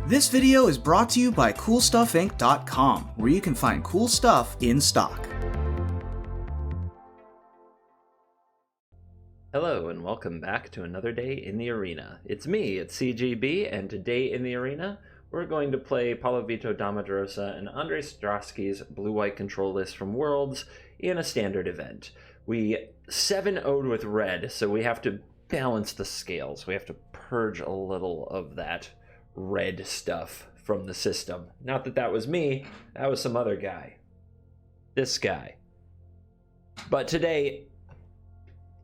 This video is brought to you by CoolStuffInc.com, where you can find cool stuff in stock. Hello and welcome back to another day in the arena. It's me, it's CGB, and today in the arena, we're going to play Paulo Vitor Damadrosa and Andrei Strasky's blue-white control list from Worlds in a standard event. We 7-0'd with red, so we have to balance the scales. We have to purge a little of that red stuff from the system. Not that that was me, that was some other guy. This guy. But today,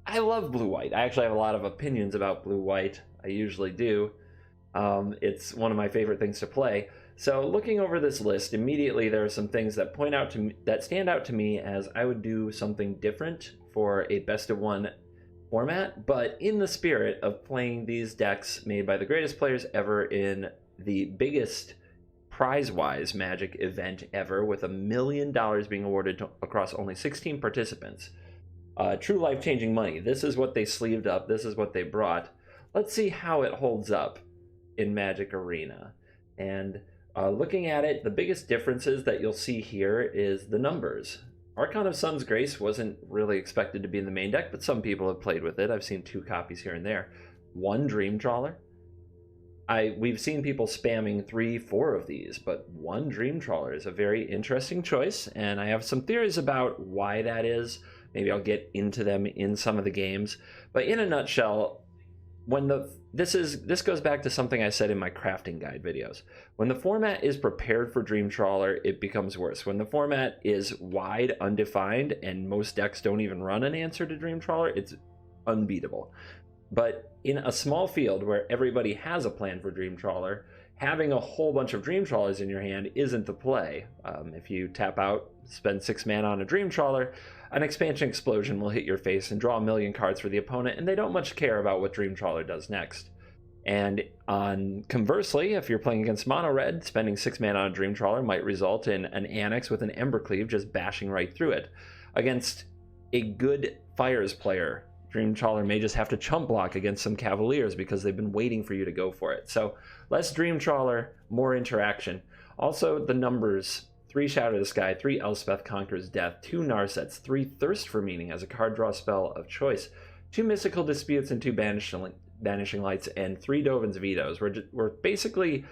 I love blue-white. I actually have a lot of opinions about blue-white. I usually do. It's one of my favorite things to play. So looking over this list, immediately there are some things that stand out to me as I would do something different for a best-of-one format, but in the spirit of playing these decks made by the greatest players ever in the biggest prize-wise Magic event ever, with $1 million being awarded across only 16 participants. True life-changing money. This is what they sleeved up. This is what they brought. Let's see how it holds up in Magic Arena. And looking at it, the biggest differences that you'll see here is the numbers. Archon of Sun's Grace wasn't really expected to be in the main deck, but some people have played with it. I've seen 2 copies here and there. 1 Dream Trawler. We've seen people spamming 3, 4 of these, but 1 Dream Trawler is a very interesting choice, and I have some theories about why that is. Maybe I'll get into them in some of the games. But in a nutshell, this goes back to something I said in my crafting guide videos. When the format is prepared for Dream Trawler, it becomes worse. When the format is wide, undefined, and most decks don't even run an answer to Dream Trawler, it's unbeatable. But in a small field where everybody has a plan for Dream Trawler, having a whole bunch of Dream Trawlers in your hand isn't the play. If you tap out, spend 6 mana on a Dream Trawler, an expansion explosion will hit your face and draw 1 million cards for the opponent, and they don't much care about what Dream Trawler does next. And conversely, if you're playing against mono red, spending 6 mana on a Dream Trawler might result in an Annex with an Embercleave just bashing right through it. Against a good Fires player, Dream Trawler may just have to chump block against some Cavaliers because they've been waiting for you to go for it. So less Dream Trawler, more interaction. Also the numbers: 3 Shadow the Sky, 3 Elspeth Conquers Death, 2 Narsets, 3 Thirst for Meaning as a card draw spell of choice, 2 Mystical Disputes and 2 Banishing Lights, and 3 Dovin's Vetoes. We're basically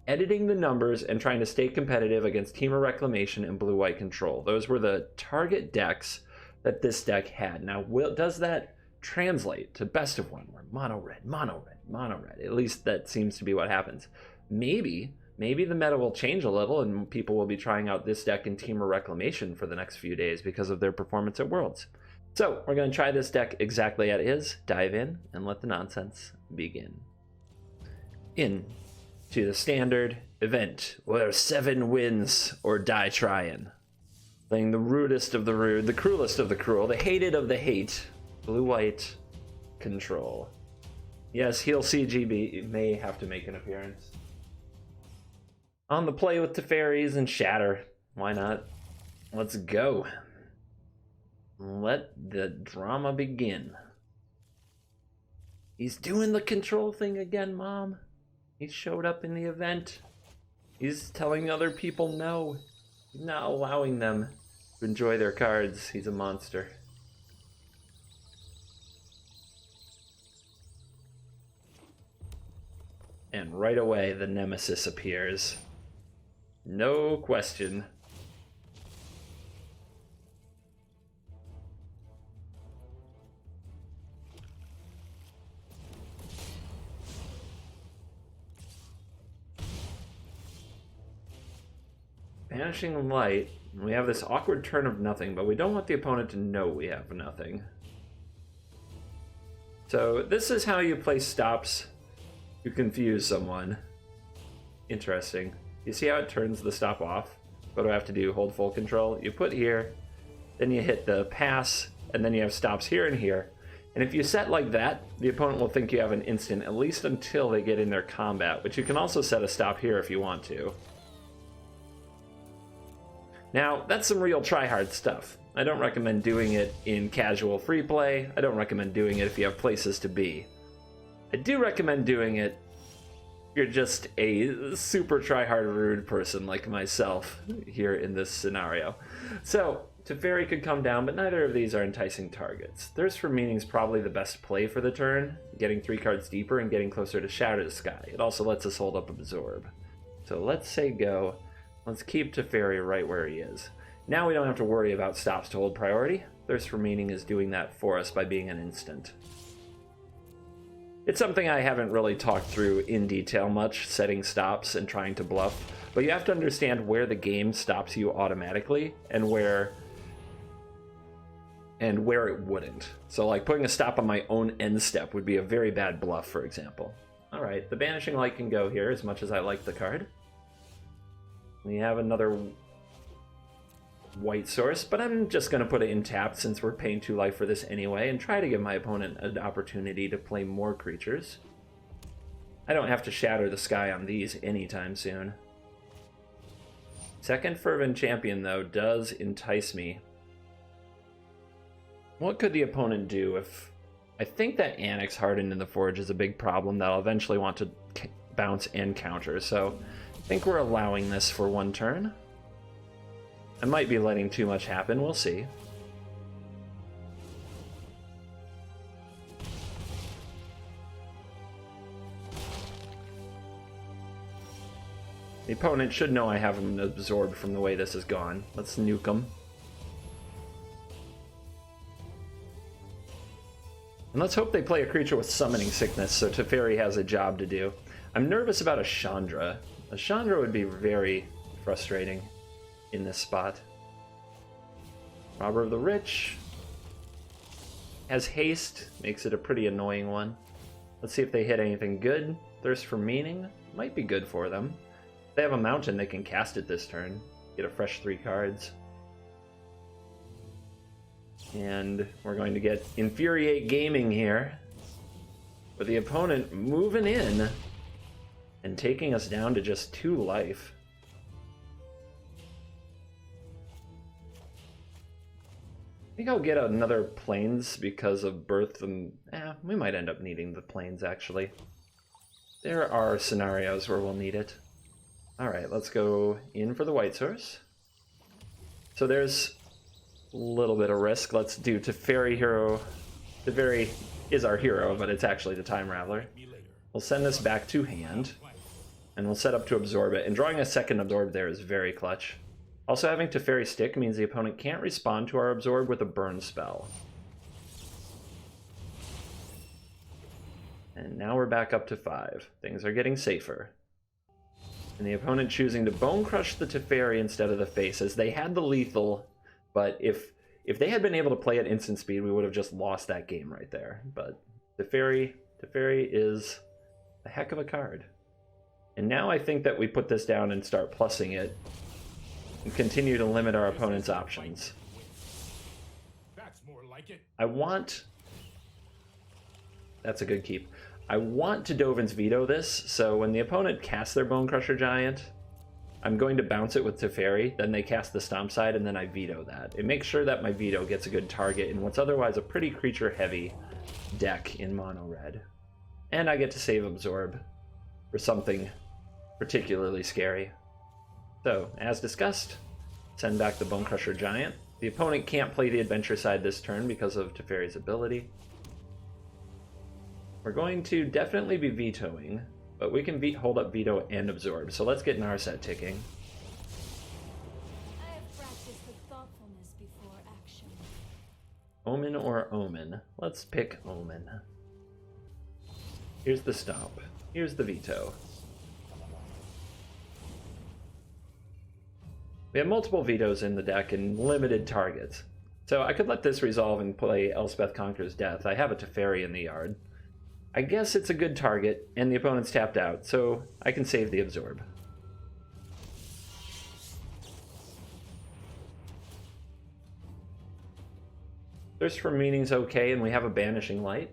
editing the numbers and trying to stay competitive against Temur Reclamation and blue-white control. Those were the target decks that this deck had. Now, does that translate to best of one, where mono red, mono red, mono red? At least that seems to be what happens. Maybe the meta will change a little and people will be trying out this deck in Temur Reclamation for the next few days because of their performance at Worlds. So we're going to try this deck exactly as it is, dive in, and let the nonsense begin. In to the standard event, where 7 wins or die trying. Playing the rudest of the rude, the cruelest of the cruel, the hated of the hate, blue-white control. Yes, Heal CGB may have to make an appearance. On the play with Teferis and Shatter. Why not? Let's go. Let the drama begin. He's doing the control thing again, Mom. He showed up in the event. He's telling other people no. He's not allowing them to enjoy their cards. He's a monster. And right away, the nemesis appears. No question. Banishing Light. We have this awkward turn of nothing, but we don't want the opponent to know we have nothing. So this is how you play stops to confuse someone. Interesting. You see how it turns the stop off? What do I have to do? Hold full control? You put here, then you hit the pass, and then you have stops here and here. And if you set like that, the opponent will think you have an instant, at least until they get in their combat, which you can also set a stop here if you want to. Now, that's some real try-hard stuff. I don't recommend doing it in casual free play. I don't recommend doing it if you have places to be. I do recommend doing it you're just a super try-hard rude person like myself here in this scenario. So, Teferi could come down, but neither of these are enticing targets. Thirst for Meaning's probably the best play for the turn, getting 3 cards deeper and getting closer to Shatter the Sky. It also lets us hold up Absorb. So let's say go. Let's keep Teferi right where he is. Now we don't have to worry about stops to hold priority. Thirst for Meaning is doing that for us by being an instant. It's something I haven't really talked through in detail much, setting stops and trying to bluff, but you have to understand where the game stops you automatically and where it wouldn't. So like putting a stop on my own end step would be a very bad bluff, for example. Alright, the Banishing Light can go here as much as I like the card. We have another white source, but I'm just going to put it in tapped since we're paying 2 life for this anyway, and try to give my opponent an opportunity to play more creatures. I don't have to Shatter the Sky on these anytime soon. Second Fervent Champion, though, does entice me. What could the opponent do if... I think that Annex Hardened in the Forge is a big problem that I'll eventually want to bounce and counter, so I think we're allowing this for 1 turn. I might be letting too much happen, we'll see. The opponent should know I have him absorbed from the way this has gone. Let's nuke him. And let's hope they play a creature with Summoning Sickness, so Teferi has a job to do. I'm nervous about a Chandra. A Chandra would be very frustrating in this spot. Robber of the Rich has haste, makes it a pretty annoying one. Let's see if they hit anything good. Thirst for Meaning might be good for them. If they have a mountain, they can cast it this turn. Get a fresh 3 cards. And we're going to get Infuriate Gaming here, with the opponent moving in and taking us down to just 2 life. I think I'll get another Plains because of Birth, and we might end up needing the Plains actually. There are scenarios where we'll need it. Alright, let's go in for the white source. So there's a little bit of risk. Let's do Teferi Hero. Teferi is our hero, but it's actually the Time Raveler. We'll send this back to hand, and we'll set up to absorb it. And drawing a second absorb there is very clutch. Also, having Teferi stick means the opponent can't respond to our absorb with a burn spell. And now we're back up to 5. Things are getting safer. And the opponent choosing to Bone Crush the Teferi instead of the face, as they had the lethal, but if they had been able to play at instant speed, we would have just lost that game right there. But Teferi is a heck of a card. And now I think that we put this down and start plussing it, and continue to limit our opponent's options. That's more like it. That's a good keep. I want to Dovin's Veto this, so when the opponent casts their Bone Crusher Giant, I'm going to bounce it with Teferi, then they cast the Stomp Side, and then I veto that. It makes sure that my veto gets a good target in what's otherwise a pretty creature-heavy deck in mono red. And I get to save Absorb for something particularly scary. So, as discussed, send back the Bone Crusher Giant. The opponent can't play the Adventure Side this turn because of Teferi's ability. We're going to definitely be vetoing, but we can hold up veto and absorb. So let's get Narset ticking. I have practiced with thoughtfulness before action. Omen or Omen? Let's pick Omen. Here's the Stomp. Here's the veto. We have multiple vetoes in the deck and limited targets. So I could let this resolve and play Elspeth Conquers Death. I have a Teferi in the yard. I guess it's a good target, and the opponent's tapped out, so I can save the absorb. Thirst for Meaning's okay, and we have a Banishing Light.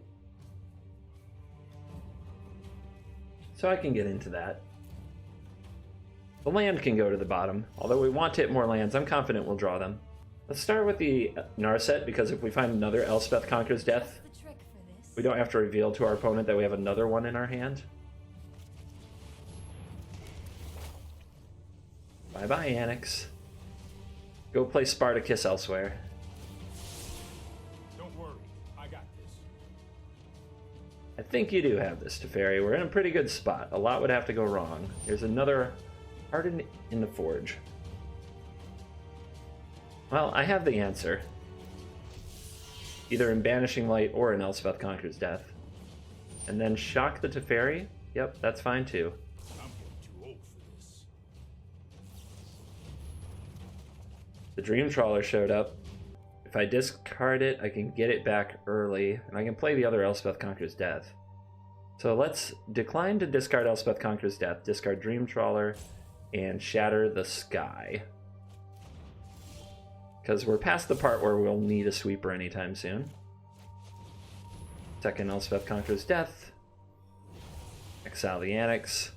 So I can get into that. The land can go to the bottom, although we want to hit more lands. I'm confident we'll draw them. Let's start with the Narset, because if we find another Elspeth Conquers Death, we don't have to reveal to our opponent that we have another one in our hand. Bye-bye, Annex. Go play Spartacus elsewhere. Don't worry, I got this. I think you do have this, Teferi. We're in a pretty good spot. A lot would have to go wrong. Here's another Hardened in the Forge. Well, I have the answer. Either in Banishing Light or in Elspeth Conquers Death. And then shock the Teferi? Yep, that's fine too. I'm getting too old for this. The Dream Trawler showed up. If I discard it, I can get it back early, and I can play the other Elspeth Conquers Death. So let's decline to discard Elspeth Conquers Death, discard Dream Trawler, and Shatter the Sky. Because we're past the part where we'll need a sweeper anytime soon. Second Elspeth Conquers Death. Exile the Annex.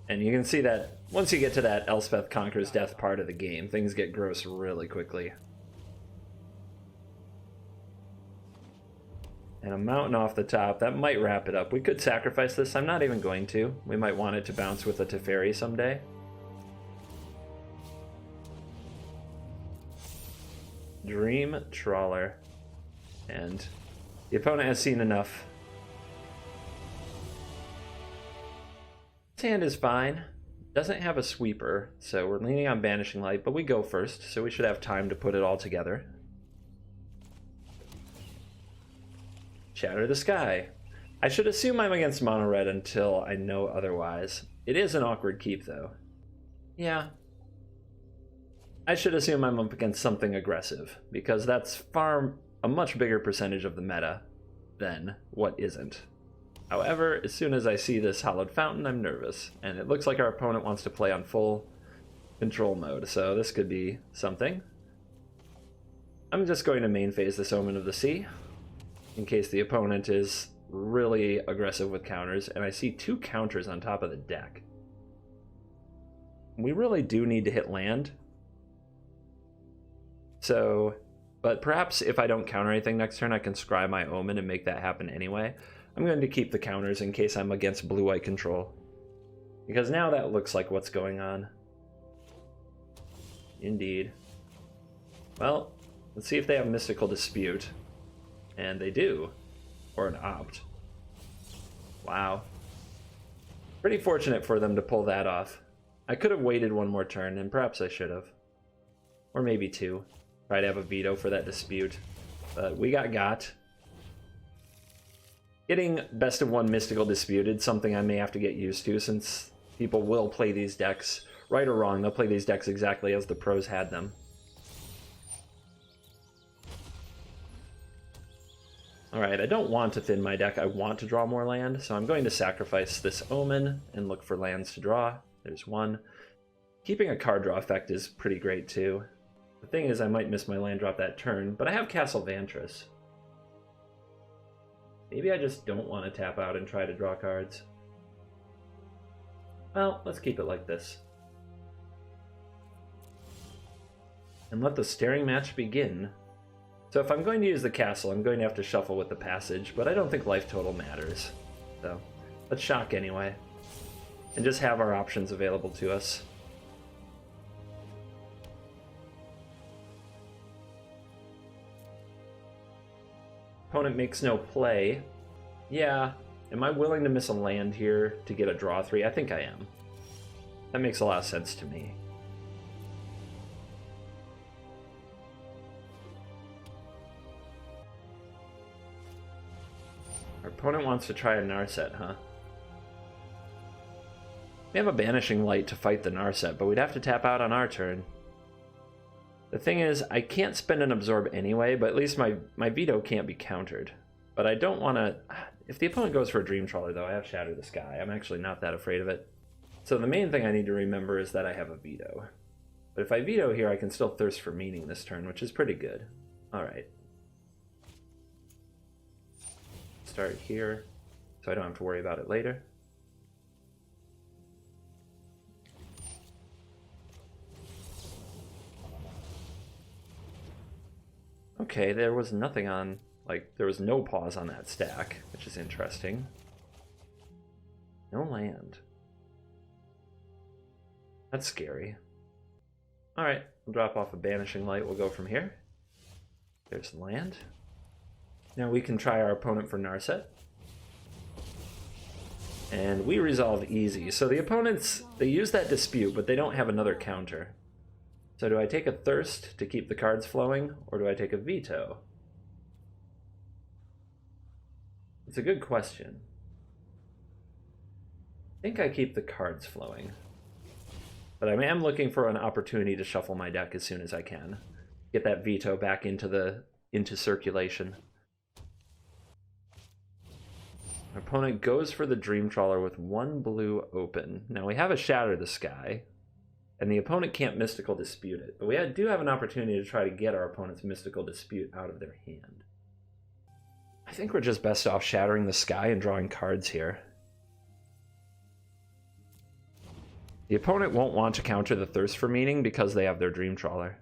And you can see that once you get to that Elspeth Conquers Death part of the game, things get gross really quickly. And a mountain off the top, that might wrap it up. We could sacrifice this, I'm not even going to. We might want it to bounce with a Teferi someday. Dream Trawler. And the opponent has seen enough. This hand is fine. Doesn't have a sweeper, so we're leaning on Banishing Light, but we go first, so we should have time to put it all together. Shatter the Sky. I should assume I'm against mono red until I know otherwise. It is an awkward keep, though. Yeah. I should assume I'm up against something aggressive, because that's a much bigger percentage of the meta than what isn't. However, as soon as I see this Hallowed Fountain, I'm nervous, and it looks like our opponent wants to play on full control mode, so this could be something. I'm just going to main phase this Omen of the Sea, in case the opponent is really aggressive with counters, and I see 2 counters on top of the deck. We really do need to hit land. So, but perhaps if I don't counter anything next turn, I can scry my Omen and make that happen anyway. I'm going to keep the counters in case I'm against blue-white control. Because now that looks like what's going on. Indeed. Well, let's see if they have Mystical Dispute. And they do. Or an Opt. Wow. Pretty fortunate for them to pull that off. I could have waited one more turn, and perhaps I should have. Or maybe 2. Try to have a veto for that dispute. But we got. Getting best of 1 Mystical Disputed, something I may have to get used to, since people will play these decks, right or wrong, they'll play these decks exactly as the pros had them. Alright, I don't want to thin my deck, I want to draw more land, so I'm going to sacrifice this Omen and look for lands to draw. There's 1. Keeping a card draw effect is pretty great too. The thing is, I might miss my land drop that turn, but I have Castle Vantress. Maybe I just don't want to tap out and try to draw cards. Well, let's keep it like this. And let the staring match begin. So if I'm going to use the castle, I'm going to have to shuffle with the passage, but I don't think life total matters. So, let's shock anyway. And just have our options available to us. Opponent makes no play. Yeah, am I willing to miss a land here to get a draw 3? I think I am. That makes a lot of sense to me. Our opponent wants to try a Narset, huh? We have a Banishing Light to fight the Narset, but we'd have to tap out on our turn. The thing is, I can't spend an Absorb anyway, but at least my veto can't be countered. But I don't want to... If the opponent goes for a Dream Trawler, though, I have Shatter the Sky. I'm actually not that afraid of it. So the main thing I need to remember is that I have a veto. But if I veto here, I can still Thirst for Meaning this turn, which is pretty good. Alright. Start here, so I don't have to worry about it later. Okay, there was nothing on, like, there was no pause on that stack, which is interesting. No land. That's scary. Alright, we'll drop off a Banishing Light. We'll go from here. There's land. Now we can try our opponent for Narset. And we resolve easy. So the opponents, they use that Dispute, but they don't have another counter. So do I take a Thirst to keep the cards flowing, or do I take a Veto? It's a good question. I think I keep the cards flowing. But I am looking for an opportunity to shuffle my deck as soon as I can. Get that Veto back into circulation. Our opponent goes for the Dream Trawler with 1 blue open. Now we have a Shatter the Sky, and the opponent can't Mystical Dispute it. But we do have an opportunity to try to get our opponent's Mystical Dispute out of their hand. I think we're just best off Shattering the Sky and drawing cards here. The opponent won't want to counter the Thirst for Meaning because they have their Dream Trawler.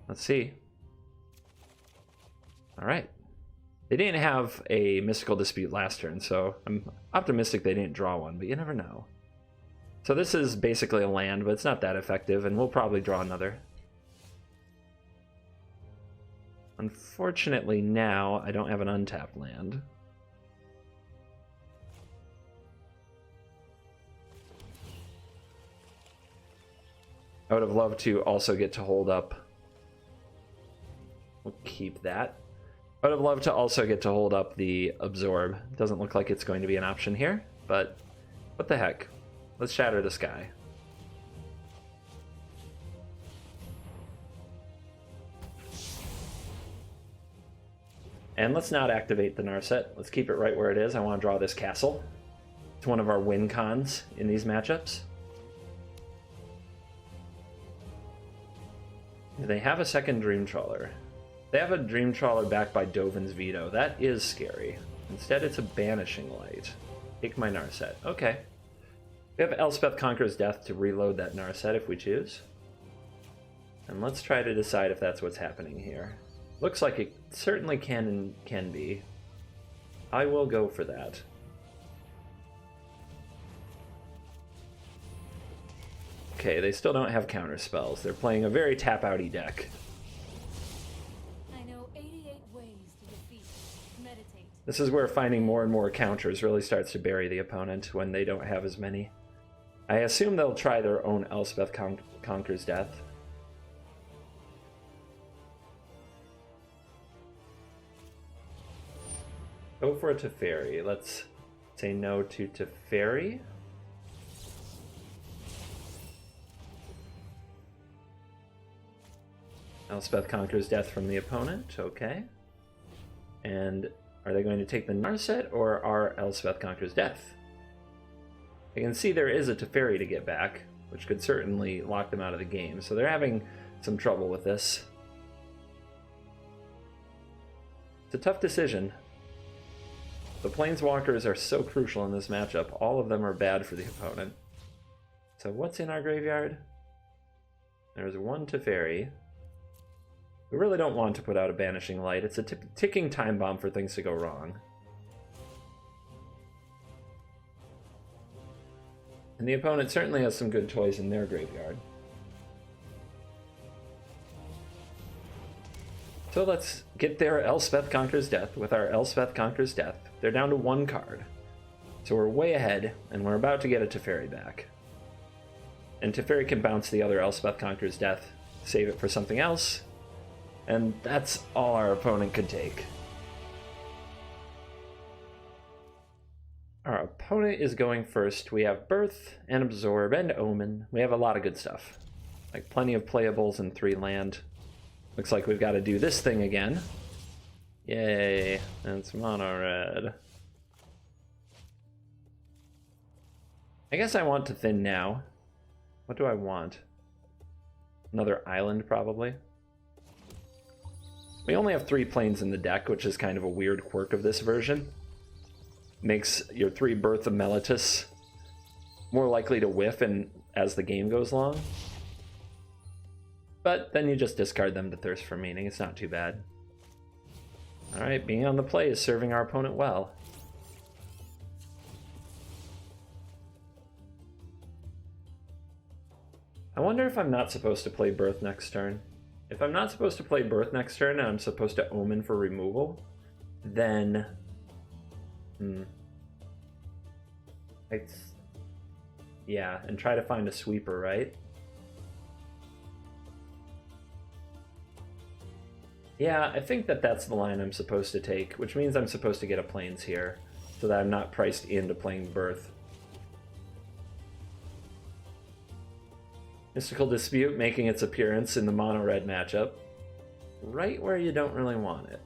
Let's see. Alright. They didn't have a Mystical Dispute last turn, so I'm optimistic they didn't draw one, but you never know. So this is basically a land, but it's not that effective, and we'll probably draw another. Unfortunately now, I don't have an untapped land. I would have loved to also get to hold up. We'll keep that. I would have loved to also get to hold up the Absorb. Doesn't look like it's going to be an option here, but what the heck. Let's Shatter the Sky. And let's not activate the Narset. Let's keep it right where it is. I want to draw this castle. It's one of our win cons in these matchups. They have a second Dream Trawler. They have a Dream Trawler backed by Dovin's Veto. That is scary. Instead, it's a Banishing Light. Take my Narset. Okay. We have Elspeth Conqueror's Death to reload that Narset if we choose. And let's try to decide if that's what's happening here. Looks like it certainly can be. I will go for that. Okay, they still don't have counter spells. They're playing a very tap-outy deck. I know 88 ways to defeat. Meditate. This is where finding more and more counters really starts to bury the opponent when they don't have as many. I assume they'll try their own Elspeth Conqueror's Death. Go for a Teferi. Let's say no to Teferi. Elspeth Conqueror's Death from the opponent. Okay. And are they going to take the Narset or our Elspeth Conqueror's Death? I can see there is a Teferi to get back, which could certainly lock them out of the game. So they're having some trouble with this. It's a tough decision. The Planeswalkers are so crucial in this matchup. All of them are bad for the opponent. So what's in our graveyard? There's one Teferi. We really don't want to put out a Banishing Light. It's a ticking time bomb for things to go wrong. And the opponent certainly has some good toys in their graveyard. So let's get their Elspeth Conqueror's Death with our Elspeth Conqueror's Death. They're down to 1 card. So we're way ahead, and we're about to get a Teferi back. And Teferi can bounce the other Elspeth Conqueror's Death, save it for something else, and that's all our opponent could take. Our opponent is going first. We have Birth and Absorb and Omen. We have a lot of good stuff. Like plenty of playables and 3 land. Looks like we've got to do this thing again. Yay, that's mono red. I guess I want to thin now. What do I want? Another island, probably. We only have 3 planes in the deck, which is kind of a weird quirk of this version. Makes your 3 Birth of Meletis more likely to whiff as the game goes along. But then you just discard them to Thirst for Meaning. It's not too bad. Alright, being on the play is serving our opponent well. I wonder if I'm not supposed to play Birth next turn. If I'm not supposed to play Birth next turn and I'm supposed to Omen for removal, then... Yeah, and try to find a sweeper, right? Yeah, I think that that's the line I'm supposed to take, which means I'm supposed to get a Plains here, so that I'm not priced into playing Birth. Mystical Dispute making its appearance in the mono-red matchup, right where you don't really want it.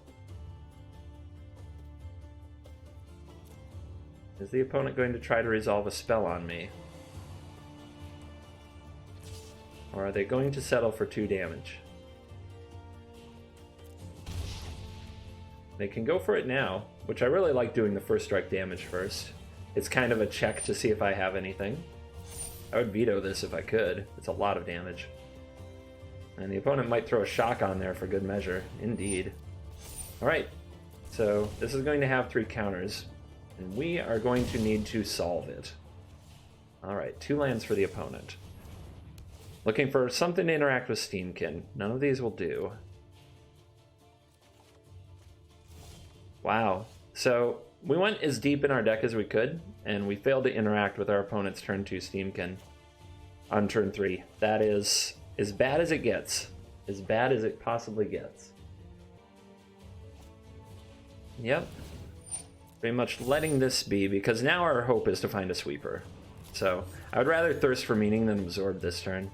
Is the opponent going to try to resolve a spell on me? Or are they going to settle for 2 damage? They can go for it now, which I really like doing the first strike damage first. It's kind of a check to see if I have anything. I would veto this if I could. It's a lot of damage. And the opponent might throw a shock on there for good measure. Indeed. Alright, so this is going to have 3 counters, and we are going to need to solve it. Alright, 2 lands for the opponent. Looking for something to interact with Steamkin. None of these will do. Wow. So we went as deep in our deck as we could, and we failed to interact with our opponent's turn 2 Steamkin on turn 3. That is as bad as it gets. As bad as it possibly gets. Yep. Pretty much letting this be, because now our hope is to find a sweeper. So I would rather Thirst for Meaning than Absorb this turn.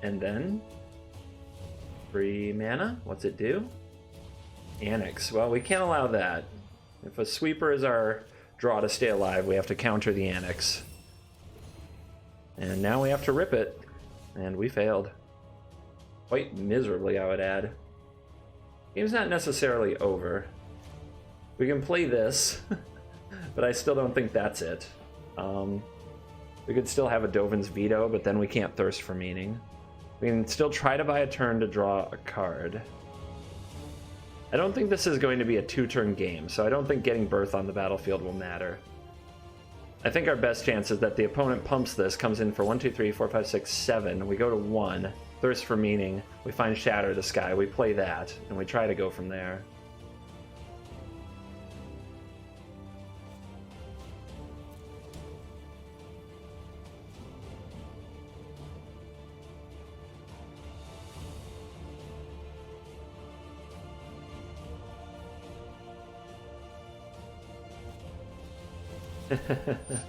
And then, free mana, what's it do? Annex. Well, we can't allow that. If a sweeper is our draw to stay alive, we have to counter the Annex. And now we have to rip it, and we failed. Quite miserably, I would add. Game's not necessarily over. We can play this, but I still don't think that's it. We could still have a Dovin's Veto, but then we can't Thirst for Meaning. We can still try to buy a turn to draw a card. I don't think this is going to be a 2-turn game, so I don't think getting Birth on the battlefield will matter. I think our best chance is that the opponent pumps this, comes in for 1, 2, 3, 4, 5, 6, 7. We go to 1, Thirst for Meaning, we find Shatter the Sky, we play that, and we try to go from there.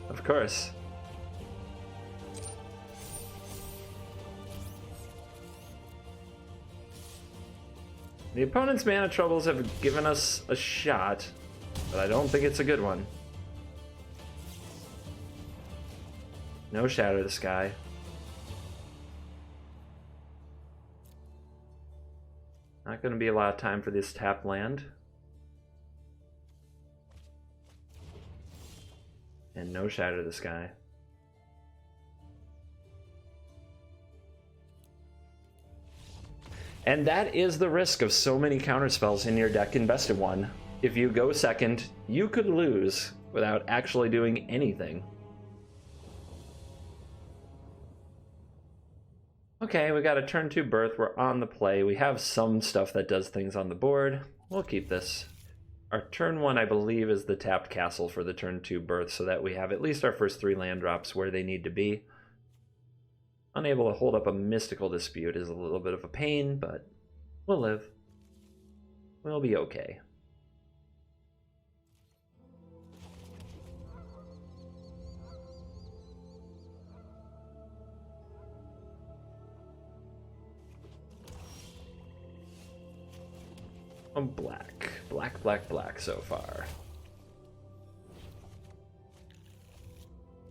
Of course. The opponent's mana troubles have given us a shot, but I don't think it's a good one. No Shatter the Sky. Not going to be a lot of time for this tap land. And no Shatter the Sky. And that is the risk of so many counterspells in your deck in Best of One. If you go second, you could lose without actually doing anything. Okay, we got a turn 2 Birth. We're on the play. We have some stuff that does things on the board. We'll keep this. Our turn 1, I believe, is the tapped castle for the turn 2 Birth, so that we have at least our first 3 land drops where they need to be. Unable to hold up a Mystical Dispute is a little bit of a pain, but we'll live. We'll be okay. Black. Black, black, black so far.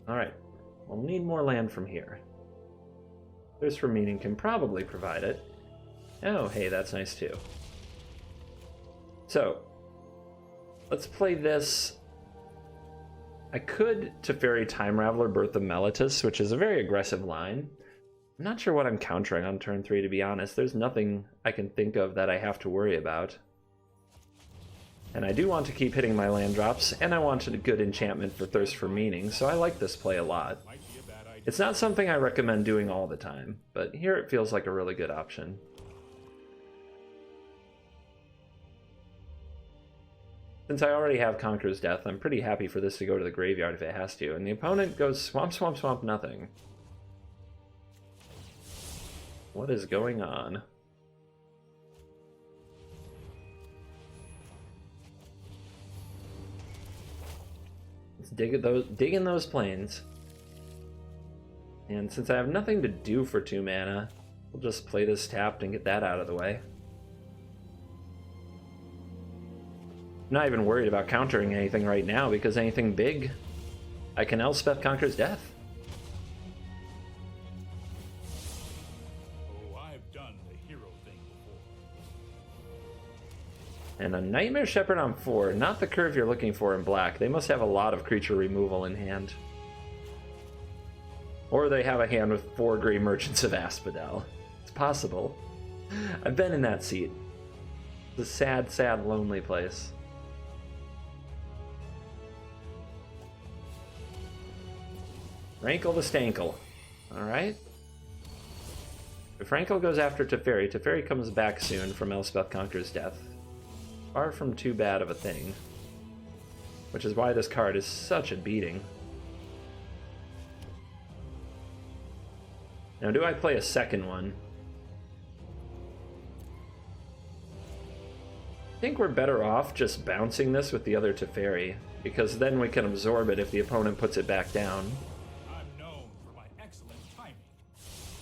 Alright. We'll need more land from here. Thirst for Meaning can probably provide it. Oh, hey, that's nice too. So, let's play this I could Teferi Time Raveler Birth of Meletis, which is a very aggressive line. I'm not sure what I'm countering on turn 3, to be honest. There's nothing I can think of that I have to worry about. And I do want to keep hitting my land drops, and I wanted a good enchantment for Thirst for Meaning, so I like this play a lot. It's not something I recommend doing all the time, but here it feels like a really good option. Since I already have Conqueror's Death, I'm pretty happy for this to go to the graveyard if it has to, and the opponent goes swamp, swamp, swamp, nothing. What is going on? Let's dig in those plains. And since I have nothing to do for 2 mana, we'll just play this tapped and get that out of the way. I'm not even worried about countering anything right now, because anything big, I can Elspeth Conqueror's Death. Oh, I've done the hero thing before. And a Nightmare Shepherd on 4, not the curve you're looking for in black. They must have a lot of creature removal in hand. Or they have a hand with 4 Grey Merchants of Asphodel. It's possible. I've been in that seat. It's a sad, sad, lonely place. Rankle the Stankle. Alright. If Rankle goes after Teferi, Teferi comes back soon from Elspeth Conqueror's Death. Far from too bad of a thing. Which is why this card is such a beating. Now, do I play a second one? I think we're better off just bouncing this with the other Teferi, because then we can absorb it if the opponent puts it back down. I'm known for my excellent timing.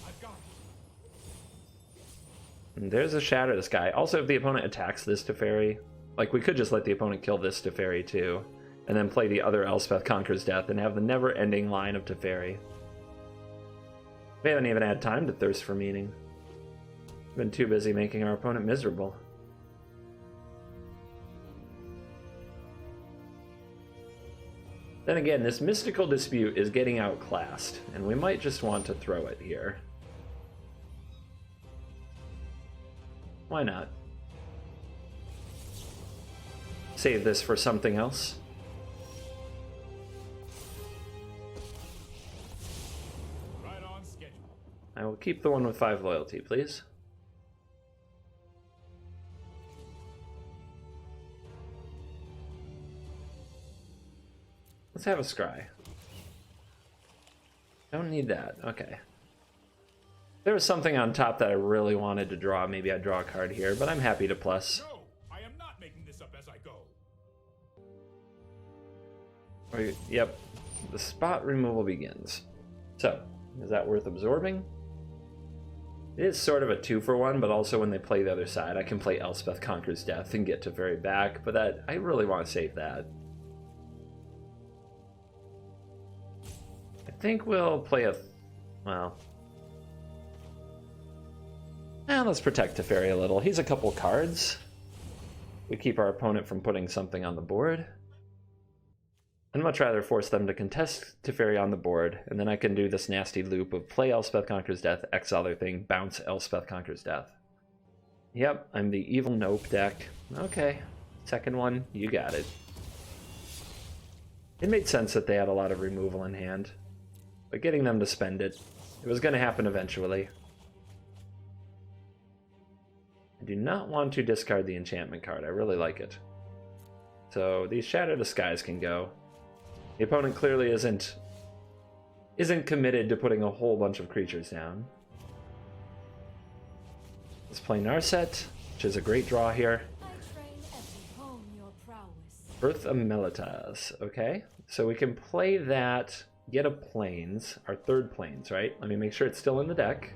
I've got it. And there's a Shatter the Sky. Also, if the opponent attacks this Teferi, like, we could just let the opponent kill this Teferi too, and then play the other Elspeth Conqueror's Death and have the never-ending line of Teferi. We haven't even had time to Thirst for Meaning. We've been too busy making our opponent miserable. Then again, this Mystical Dispute is getting outclassed, and we might just want to throw it here. Why not? Save this for something else. Right on schedule. I will keep the one with 5 loyalty, please. Let's have a scry. Don't need that. Okay. There was something on top that I really wanted to draw. Maybe I'd draw a card here, but I'm happy to plus. No, I am not making this up as I go. Yep. The spot removal begins. So, is that worth absorbing? It is sort of a 2-for-1, but also when they play the other side, I can play Elspeth Conqueror's Death and get Teferi back, but that I really want to save that. I think we'll play well, let's protect Teferi a little. He's a couple cards. We keep our opponent from putting something on the board. I'd much rather force them to contest Teferi on the board, and then I can do this nasty loop of play Elspeth Conqueror's Death, X other thing, bounce Elspeth Conqueror's Death. Yep, I'm the evil nope deck. Okay, second one, you got it. It made sense that they had a lot of removal in hand, but getting them to spend it was going to happen eventually. I do not want to discard the enchantment card. I really like it. So these Shatter the Skies can go. The opponent clearly isn't committed to putting a whole bunch of creatures down. Let's play Narset, which is a great draw here. I train every hone your prowess. Birth of Meletis. Okay, so we can play that, get a Plains, our third Plains, right? Let me make sure it's still in the deck.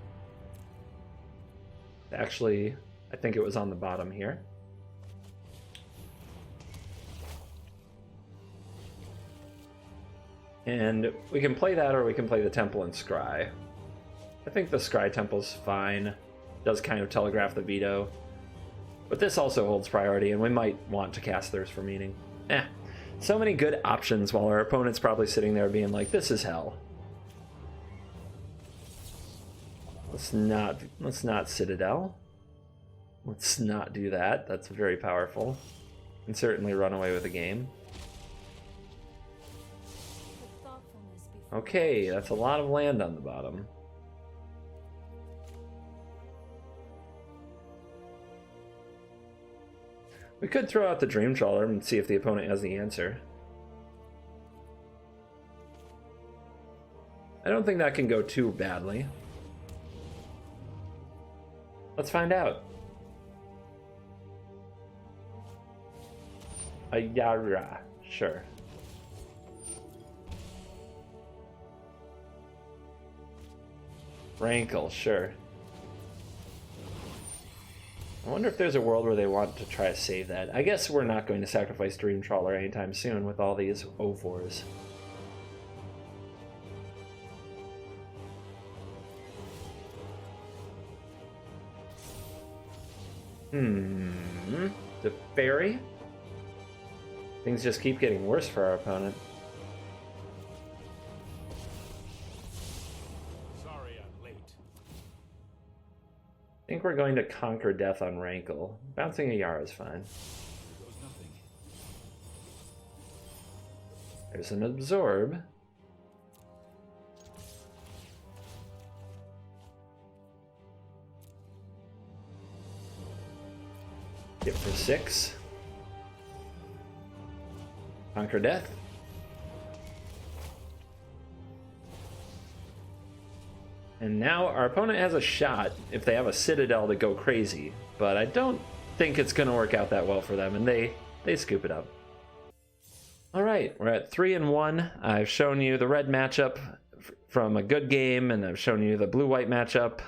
Actually, I think it was on the bottom here. And we can play that, or we can play the Temple and Scry. I think the Scry Temple's fine. Does kind of telegraph the veto. But this also holds priority, and we might want to cast Thirst for Meaning. So many good options while our opponent's probably sitting there being like, this is hell. Let's not Citadel. Let's not do that. That's very powerful. And certainly run away with the game. Okay, that's a lot of land on the bottom. We could throw out the Dream Trawler and see if the opponent has the answer. I don't think that can go too badly. Let's find out. A Yara, sure. Rankle, sure. I wonder if there's a world where they want to try to save that. I guess we're not going to sacrifice Dream Trawler anytime soon with all these O4s. The Fairy? Things just keep getting worse for our opponent. Sorry I'm late. I think we're going to conquer death on Rankle. Bouncing a Yara is fine. Here goes nothing. There's an Absorb. Get for 6. Conquer death. And now our opponent has a shot if they have a Citadel to go crazy, but I don't think it's going to work out that well for them, and they scoop it up. All right, we're at 3-1. I've shown you the red matchup from a good game, and I've shown you the blue-white matchup,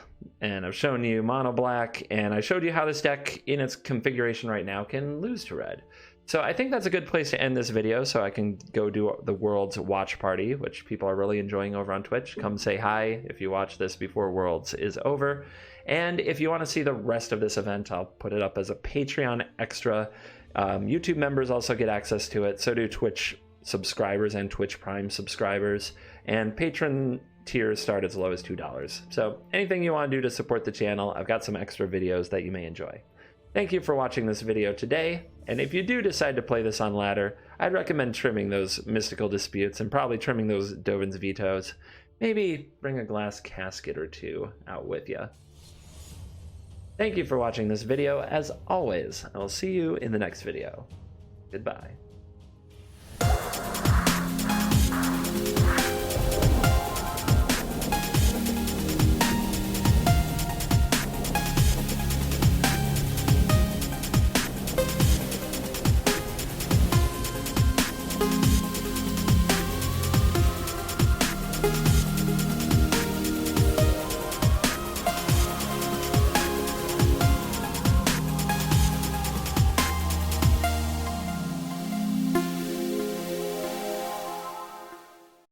and I've shown you mono-black, and I showed you how this deck in its configuration right now can lose to red. So I think that's a good place to end this video so I can go do the Worlds watch party, which people are really enjoying over on Twitch. Come say hi if you watch this before Worlds is over. And if you want to see the rest of this event, I'll put it up as a Patreon extra. YouTube members also get access to it. So do Twitch subscribers and Twitch Prime subscribers. And patron tiers start as low as $2. So anything you want to do to support the channel, I've got some extra videos that you may enjoy. Thank you for watching this video today, and if you do decide to play this on ladder, I'd recommend trimming those mystical disputes and probably trimming those Dovin's vetoes. Maybe bring a glass casket or two out with you. Thank you for watching this video. As always, I will see you in the next video. Goodbye.